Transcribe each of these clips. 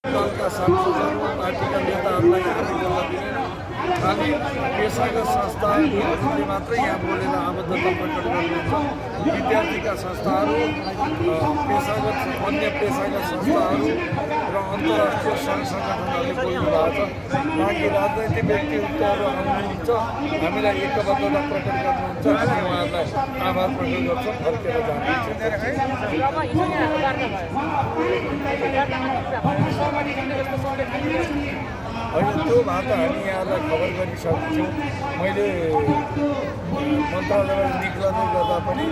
दलका सांसदहरू पार्टीका नेताहरूलाई खालि पेसागत संस्थाहरूले मात्रै यहाँ बोलेर आबद्धता प्रकट गर्नुहुन्छ। विद्यार्थीका संस्थाहरू, पेसागत अन्य पेसागत संस्थाहरू र अन्तर्राष्ट्रिय सङ्घ सङ्गठनहरूले बोल्नु भएको छ। बाँकी राजनैतिक व्यक्तित्वहरू आउनुहुन्छ, हामीलाई एकबद्धता प्रकट गर्नुहुन्छ, हामी उहाँहरूलाई आभार प्रकट गर्छौँ, फर्केर जानुहुन्छ। होइन, त्यो भए त हामी यहाँलाई खबर गरिसकेको छौँ। मैले मन्त्रालयबाट निक्लँदै गर्दा पनि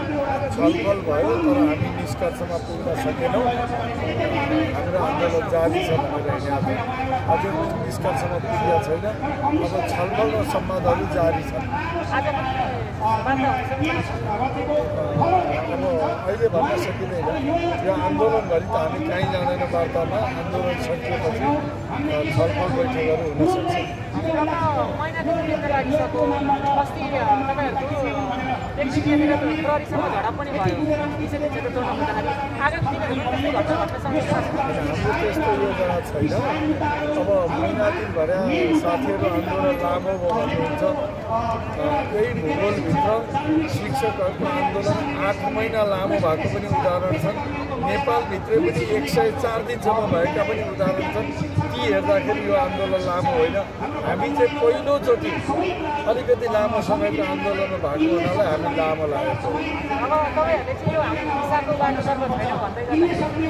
छलफल भयो, तर हामी निष्कर्षमा पुग्न सकेनौँ। हाम्रो आन्दोलन जारी छ भनेर हिँडेको थियो, अझै निष्कर्षमा पुगेको छैन। अब छलफल र संवादहरू जारी छन्। अब अहिले भन्न सकिँदैन, यो आन्दोलनभरि त हामी कहीँ जाँदैन। वार्तामा आन्दोलन सकिएपछि छलफल बैठकहरू हुन सक्छ। त्यस्तो योजना छैन। अब महिना दिनभरि साथीहरू आन्दोलन लामो भयो भन्नुहुन्छ। यही भूगोलभित्र शिक्षकहरूको आन्दोलन 8 महिना लामो भएको पनि उदाहरण छन्। नेपालभित्रै पनि 104 दिनसम्म भएका पनि उदाहरण छन्। ती हेर्दाखेरि यो आन्दोलन लामो होइन। हामी चाहिँ पहिलोचोटि अलिकति लामो समयको आन्दोलनमा भएको हुनाले हामी लामो लागेको। अब तपाईँहरूले चाहिँ यो हामी दिशाको बाटोतर्फ छैन भन्दै गर्दाखेरि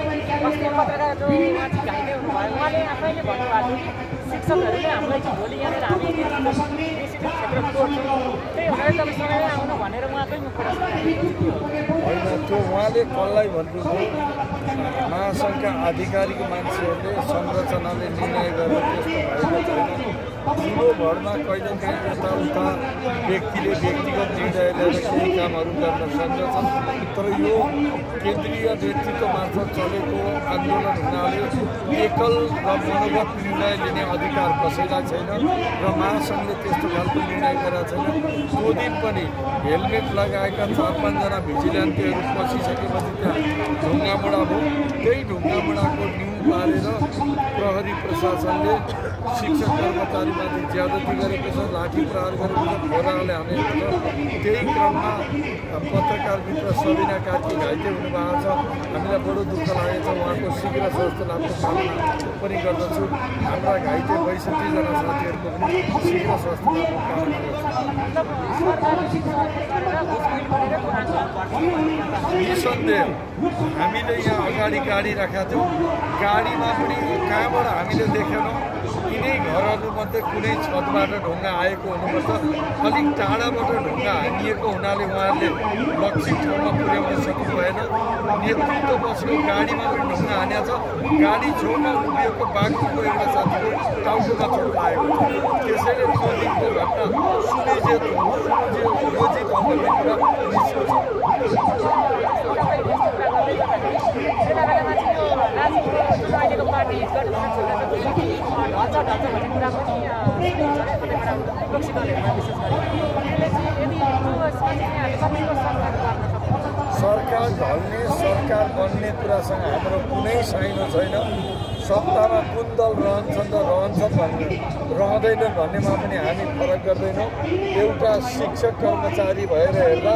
अस्ति पत्रकार जो माथि घाइते हुनुभयो, उहाँले आफैले भन्नुभएको थियो शिक्षकहरूले हामीलाई चाहिँ भोलि यहाँनिर हामी डिसिप्लिन क्षेत्र तोड्छौँ, त्यही हुनाले तपाईँ समयमै आउनु भनेर उहाँकै मुखबाट होइन। त्यो उहाँले कसलाई भन्नुभयो? महासङ्घका आधिकारिक मान्छेहरूले संरचनाले निर्णय गरेर त्यस्तो भएको छैन। ठुलो भरमा कहिलेकाहीँ यताउता व्यक्तिले व्यक्तिगत निर्णय लिएर केही कामहरू गर्न सक्दछन्, तर यो केन्द्रीय नेतृत्व मार्फत चलेको आन्दोलन हुनाले एकल र मनोगत निर्णय लिने अधिकार कसैलाई छैन र महासङ्घले त्यस्तो खालको निर्णय गरेका छैन। त्यो दिन पनि हेलमेट लगाएका 4-5 जना भिजिलेन्टीहरू पसिसकेपछि त्यहाँ ढुङ्गामुढा भयो। त्यही ढुङ्गामुढाको न्यु पारेर प्रहरी प्रशासनले शिक्षक कर्मचारीमाथि ज्यादती गरेको छ, लाठी प्रहार गरेको छ, फोराले हानेको छ। त्यही क्रममा पत्रकार मित्र सबिना कार्की घाइते हुनुभएको छ। हामीलाई बडो दुःख लागेको छ। उहाँको शीघ्र स्वास्थ्य लाभको कामना पनि गर्दछु। हाम्रा घाइते 62 जना साथीहरूको पनि शीघ्र स्वास्थ्य लाभको कामना गर्छु। निसन्देह हामीले यहाँ अगाडि गाडी राखेका थियौँ। गाडीमा पनि कहाँबाट हामीले देखेनौँ। यिनै घरहरूमध्ये कुनै छतबाट ढुङ्गा आएको हुनुपर्छ। अलिक टाढाबाट ढुङ्गा हानिएको हुनाले उहाँहरूले लक्षित ठाउँमा पुर्याउन सक्नु भएन। नेतृत्व बसेको गाडीमा पनि ढुङ्गा हानेको छ। गाडी छेउमा उभिएको बाघको एउटा साथीको टाउकोमा चोट लागेको छ। त्यसैले त्यो दिनको घटना सुनियोजित भन्ने कुरा निस्किन्छ। अहिलेको पार्टी ढल्छ भन्ने कुरा पनि विपक्षी दलहरूमा विशेष गरी सरकार ढल्ने सरकार बन्ने कुरासँग हाम्रो कुनै साइनो छैन। सत्तामा कुन दल रहन्छन् र रहन्छन् भन्ने रहँदैनन् भन्नेमा पनि हामी फरक गर्दैनौँ। एउटा शिक्षक कर्मचारी भएर हेर्दा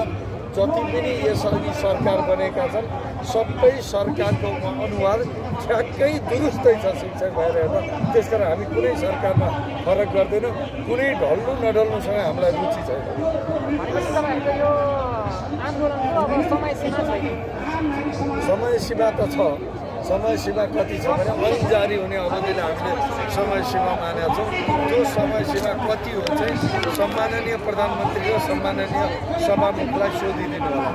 जति पनि यसअघि सरकार बनेका छन् सबै सरकारको अनुहार ठ्याक्कै दुरुस्तै छ शिक्षक भएर हेर्दा। त्यसकारण हामी कुनै सरकारमा फरक गर्दैनौँ। कुनै ढल्नु नढल्नुसँग हामीलाई रुचि छैन। समय सीमा त छ। समय सीमा कति छ भने ऐन जारी हुने अवधिले हामीले समय सीमा मानेका छौँ। त्यो समय सीमा कति हो चाहिँ सम्माननीय प्रधानमन्त्री र सम्माननीय सभामुखलाई सोधिदिनु होला।